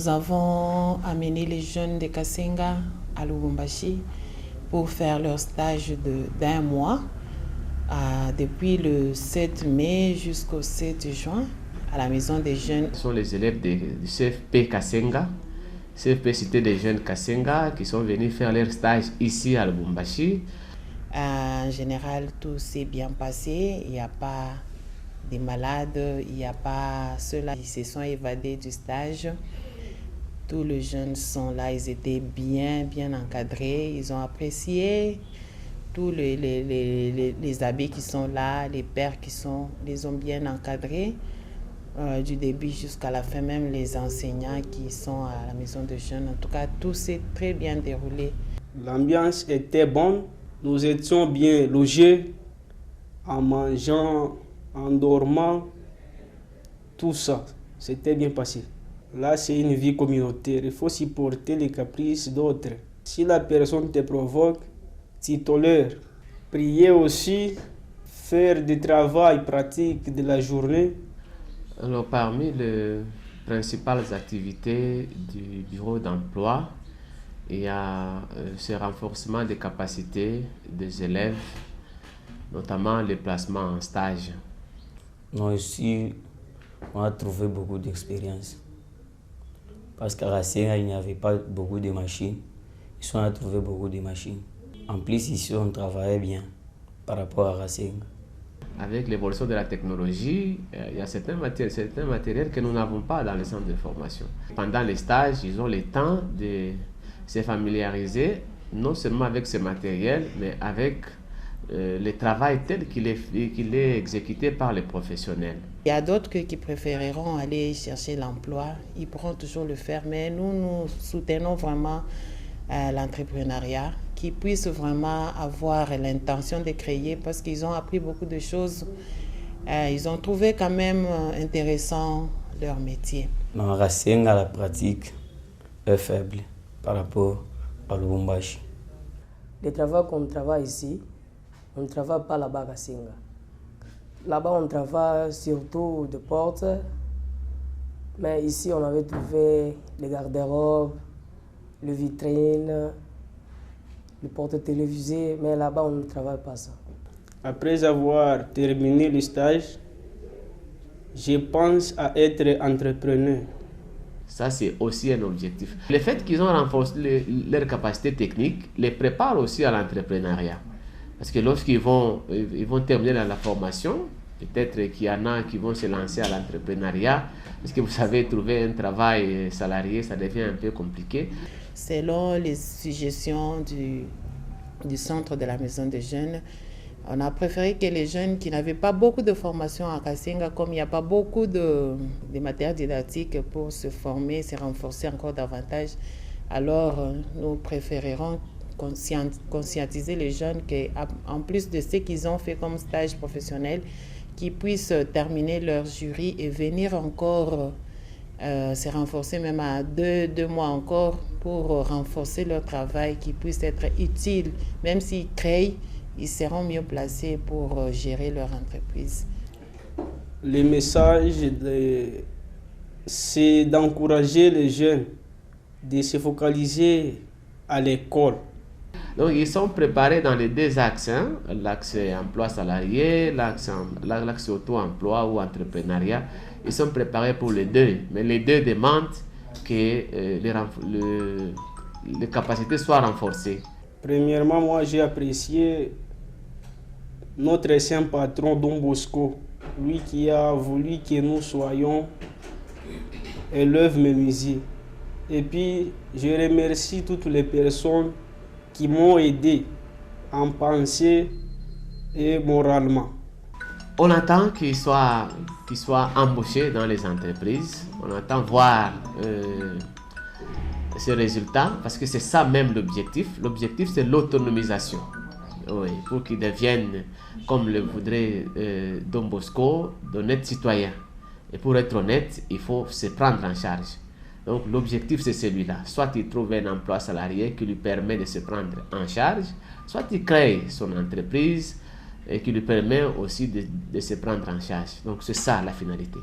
Nous avons amené les jeunes de Kasenga à Lubumbashi pour faire leur stage d'un mois, depuis le 7 mai jusqu'au 7 juin, à la maison des jeunes. Ce sont les élèves du CFP Kasenga, CFP Cité des Jeunes Kasenga, qui sont venus faire leur stage ici à Lubumbashi. En général, tout s'est bien passé. Il n'y a pas de malades, il n'y a pas ceux-là qui se sont évadés du stage. Tous les jeunes sont là, ils étaient bien encadrés, ils ont apprécié. Tous les abbés qui sont là, les pères les ont bien encadrés. Du début jusqu'à la fin, même les enseignants qui sont à la maison de jeunes. En tout cas, tout s'est très bien déroulé. L'ambiance était bonne, nous étions bien logés, en mangeant, en dormant, tout ça, c'était bien passé. Là, c'est une vie communautaire, il faut supporter les caprices d'autres. Si la personne te provoque, tu tolères. Prier aussi, faire du travail pratique de la journée. Alors, parmi les principales activités du bureau d'emploi, il y a ce renforcement des capacités des élèves, notamment les placements en stage. Nous ici, on a trouvé beaucoup d'expérience. Parce qu'à Kasenga, il n'y avait pas beaucoup de machines. Ici, on a trouvé beaucoup de machines. En plus, ici, on travaillait bien par rapport à Kasenga. Avec l'évolution de la technologie, il y a certains matériels que nous n'avons pas dans les centres de formation. Pendant les stages, ils ont le temps de se familiariser non seulement avec ce matériel, mais avec le travail tel qu'il est exécuté par les professionnels. Il y a d'autres qui préféreront aller chercher l'emploi. Ils pourront toujours le faire, mais nous soutenons vraiment l'entrepreneuriat, qui puissent vraiment avoir l'intention de créer, parce qu'ils ont appris beaucoup de choses. Ils ont trouvé quand même intéressant leur métier. Dans Kasenga, la pratique est faible par rapport à Lubumbashi. Le travail qu'on travaille ici, on ne travaille pas là-bas à Kasenga. Là-bas, on travaille surtout de portes, mais ici, on avait trouvé les garde-robes, les vitrines, les portes télévisées, mais là-bas, on ne travaille pas ça. Après avoir terminé le stage, je pense à être entrepreneur. Ça, c'est aussi un objectif. Le fait qu'ils ont renforcé leurs capacités techniques les prépare aussi à l'entrepreneuriat. Parce que lorsqu'ils vont terminer la formation, peut-être qu'il y en a qui vont se lancer à l'entrepreneuriat, parce que vous savez, trouver un travail salarié, ça devient un peu compliqué. Selon les suggestions du centre de la maison des jeunes, on a préféré que les jeunes qui n'avaient pas beaucoup de formation à Kasenga, comme il n'y a pas beaucoup de matériel didactique pour se former, se renforcer encore davantage, alors nous préférerons conscientiser les jeunes qu'en plus de ce qu'ils ont fait comme stage professionnel, qu'ils puissent terminer leur jury et venir encore se renforcer même à deux mois encore pour renforcer leur travail, qu'ils puissent être utiles. Même s'ils créent, ils seront mieux placés pour gérer leur entreprise. Le message, c'est d'encourager les jeunes, de se focaliser à l'école. Donc, ils sont préparés dans les deux axes, hein? L'axe emploi salarié, l'axe auto-emploi ou entrepreneuriat. Ils sont préparés pour les deux, mais les deux demandent que les capacités soient renforcées. Premièrement, moi j'ai apprécié notre ancien patron Don Bosco, lui qui a voulu que nous soyons élèves menuisiers. Et puis, je remercie toutes les personnes qui m'ont aidé en pensée et moralement. On attend qu'ils soient embauchés dans les entreprises. On attend voir ces résultats parce que c'est ça même l'objectif. L'objectif, c'est l'autonomisation. Oui, pour qu'ils deviennent, comme le voudrait Don Bosco, d'honnêtes citoyens. Et pour être honnête, il faut se prendre en charge. Donc l'objectif, c'est celui-là. Soit il trouve un emploi salarié qui lui permet de se prendre en charge, soit il crée son entreprise et qui lui permet aussi de se prendre en charge. Donc c'est ça la finalité.